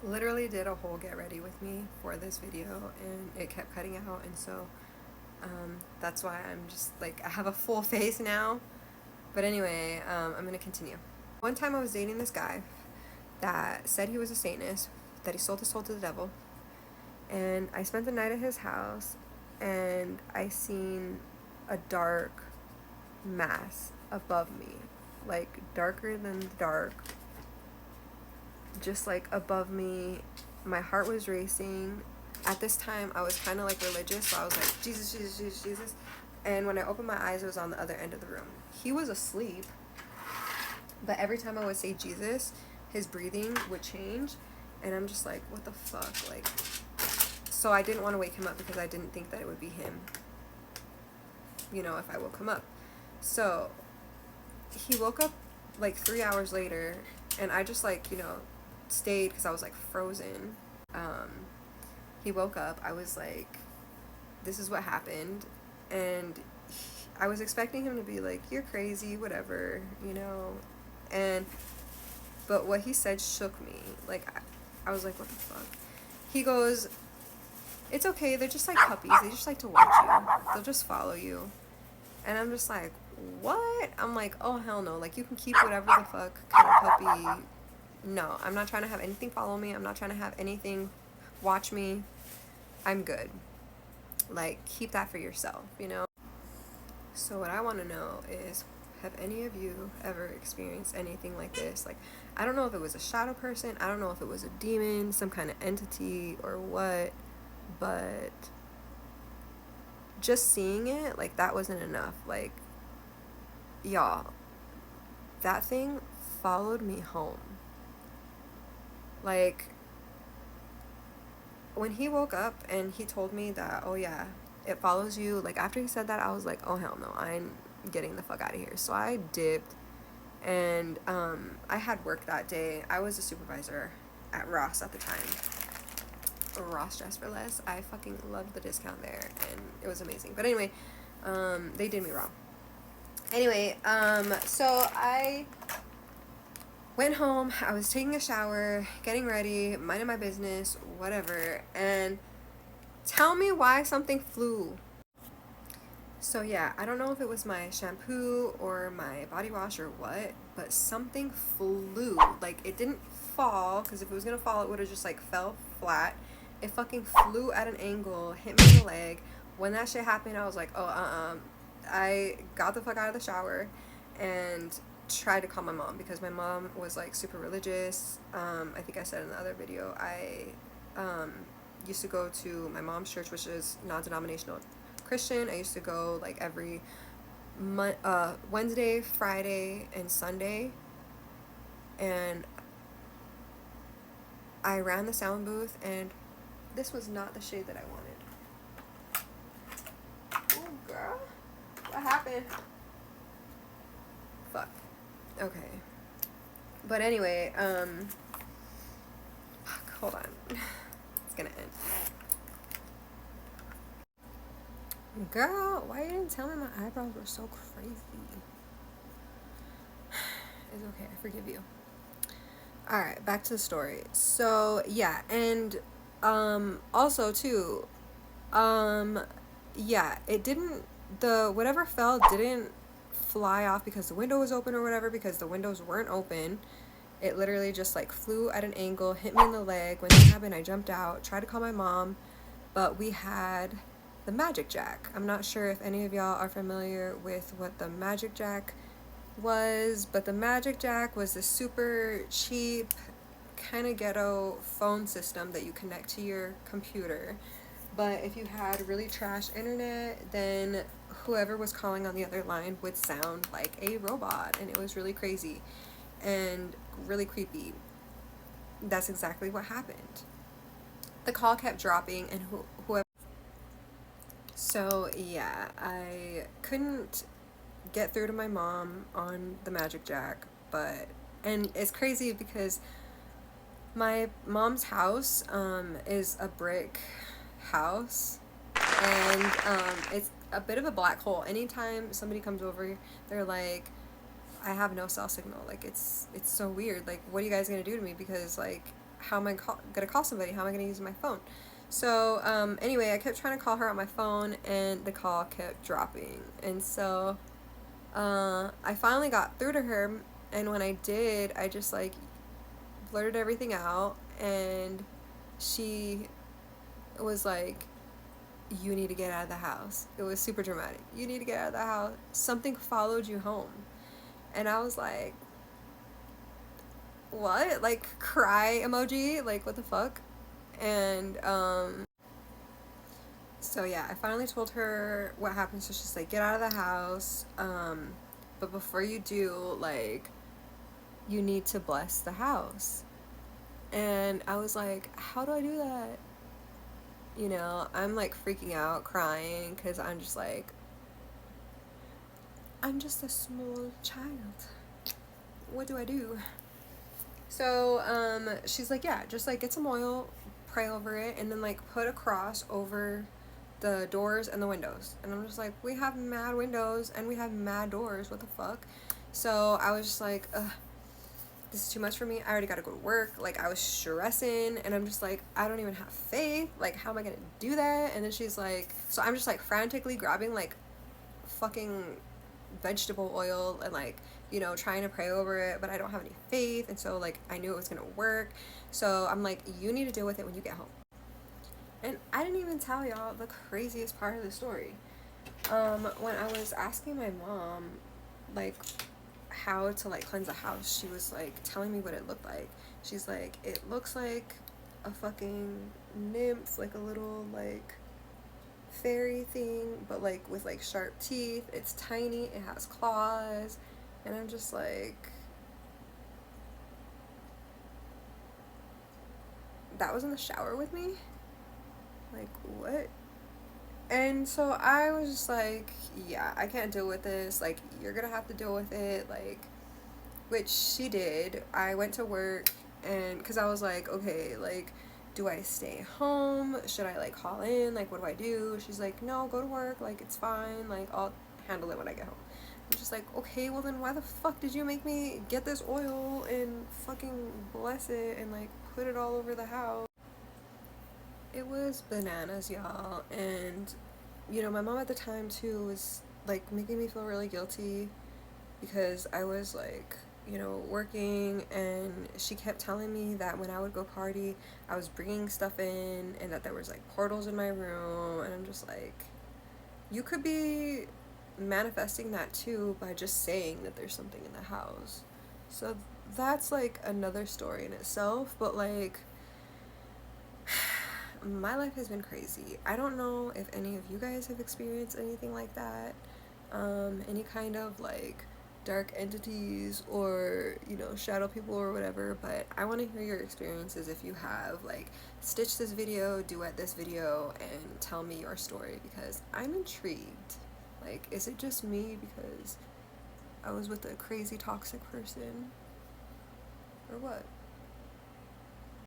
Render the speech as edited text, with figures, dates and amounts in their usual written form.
literally did a whole get ready with me for this video, and it kept cutting out, and so that's why I'm just like, I have a full face now. But anyway, I'm gonna continue. One time I was dating this guy that said he was a Satanist, that he sold his soul to the devil, and I spent the night at his house, and I seen a dark mass above me, like darker than dark, just like above me. My heart was racing. At this time, I was kind of like religious, so I was like, Jesus, Jesus, Jesus, Jesus. And when I opened my eyes, it was on the other end of the room. He was asleep, but every time I would say Jesus, his breathing would change, and I'm just like, what the fuck? Like, so I didn't want to wake him up because I didn't think that it would be him, if I woke him up. So he woke up like 3 hours later, and I just like, stayed because I was like frozen. He woke up. I was like, this is what happened. And I was expecting him to be like, you're crazy, whatever, And, but what he said shook me. Like, I was like, what the fuck? He goes, it's okay. They're just like puppies. They just like to watch you. They'll just follow you. And I'm just like, what? I'm like, oh, hell no. Like, you can keep whatever the fuck kind of puppy. No, I'm not trying to have anything follow me. I'm not trying to have anything watch me. I'm good. Like, keep that for yourself. So what I want to know is, have any of you ever experienced anything like this? Like, I don't know if it was a shadow person. I don't know if it was a demon, some kind of entity or what. But just seeing it, like, that wasn't enough. Like, y'all, that thing followed me home. Like, when he woke up and he told me that, oh yeah, it follows you, like, after he said that, I was like, oh hell no, I'm getting the fuck out of here. So I dipped, and I had work that day. I was a supervisor at Ross at the time. Ross Dress for Less. I fucking loved the discount there, and it was amazing. But anyway, they did me wrong. Anyway, so I went home. I was taking a shower, getting ready, minding my business, whatever, and tell me why something flew. So yeah, I don't know if it was my shampoo or my body wash or what, but something flew. Like, it didn't fall, because if it was gonna fall, it would have just like fell flat. It fucking flew at an angle, hit me in the leg. When that shit happened, I was like, oh, I got the fuck out of the shower and tried to call my mom, because my mom was like super religious. I think I said in the other video, I used to go to my mom's church, which is non-denominational Christian. I used to go like every Wednesday, Friday, and Sunday, and I ran the sound booth, and this was not the shade that I wanted. Oh girl, what happened? Fuck. Okay. But anyway, fuck, hold on. It's gonna end. Girl, why you didn't tell me my eyebrows were so crazy? It's okay, I forgive you. Alright, back to the story. So, yeah, and, also, too, yeah, it didn't, whatever fell didn't fly off because the window was open or whatever, because the windows weren't open. It literally just like flew at an angle, hit me in the leg. When that happened, I jumped out, tried to call my mom, but we had the Magic Jack. I'm not sure if any of y'all are familiar with what the Magic Jack was, but the Magic Jack was this super cheap, kind of ghetto phone system that you connect to your computer. But if you had really trash internet, then whoever was calling on the other line would sound like a robot, and it was really crazy and really creepy. That's exactly what happened. The call kept dropping, and whoever. So yeah, I couldn't get through to my mom on the Magic Jack, and it's crazy because my mom's house is a brick house, and it's a bit of a black hole. Anytime somebody comes over, they're like, I have no cell signal. Like, it's so weird. Like, what are you guys gonna do to me? Because like, how am I gonna call somebody? How am I gonna use my phone? So anyway, I kept trying to call her on my phone, and the call kept dropping. And so I finally got through to her, and when I did, I just like blurted everything out, and she was like, "You need to get out of the house." It was super dramatic. "You need to get out of the house. Something followed you home." And I was like, "What?" Like, cry emoji, like, what the fuck? And so yeah, I finally told her what happened. So she's like, "Get out of the house, but before you do, like, you need to bless the house." And I was like, "How do I do that?" You know, I'm like freaking out, crying, because I'm just like, I'm just a small child. What do I do? So she's like, "Yeah, just like get some oil, pray over it, and then like put a cross over the doors and the windows." And I'm just like, "We have mad windows and we have mad doors. What the fuck?" So I was just like, "Ugh, this is too much for me. I already got to go to work." Like, I was stressing, and I'm just like, I don't even have faith. Like, how am I gonna do that? And then she's like, so I'm just like frantically grabbing like fucking vegetable oil and like, you know, trying to pray over it, but I don't have any faith. And so like, I knew it was gonna work. So I'm like, "You need to deal with it when you get home." And I didn't even tell y'all the craziest part of the story. When I was asking my mom like how to like cleanse a house, she was like telling me what it looked like. She's like, "It looks like a fucking nymph, like a little like fairy thing, but like with like sharp teeth. It's tiny, it has claws." And I'm just like, that was in the shower with me? Like, what? And so I was just like, yeah, I can't deal with this. Like, you're gonna have to deal with it. Like, which she did. I went to work, and because I was like, okay, like, do I stay home? Should I like call in? Like, what do I do? She's like, "No, go to work. Like, it's fine. Like, I'll handle it when I get home." I'm just like, okay, well then why the fuck did you make me get this oil and fucking bless it and like put it all over the house? It was bananas, y'all. And you know, my mom at the time too was like making me feel really guilty because I was like, you know, working, and she kept telling me that when I would go party, I was bringing stuff in, and that there was like portals in my room. And I'm just like, you could be manifesting that too by just saying that there's something in the house. So that's like another story in itself, but like, my life has been crazy. I don't know if any of you guys have experienced anything like that. Any kind of like dark entities or, you know, shadow people or whatever, but I want to hear your experiences if you have. Like, stitch this video, duet this video, and tell me your story because I'm intrigued. Like, is it just me because I was with a crazy toxic person or what?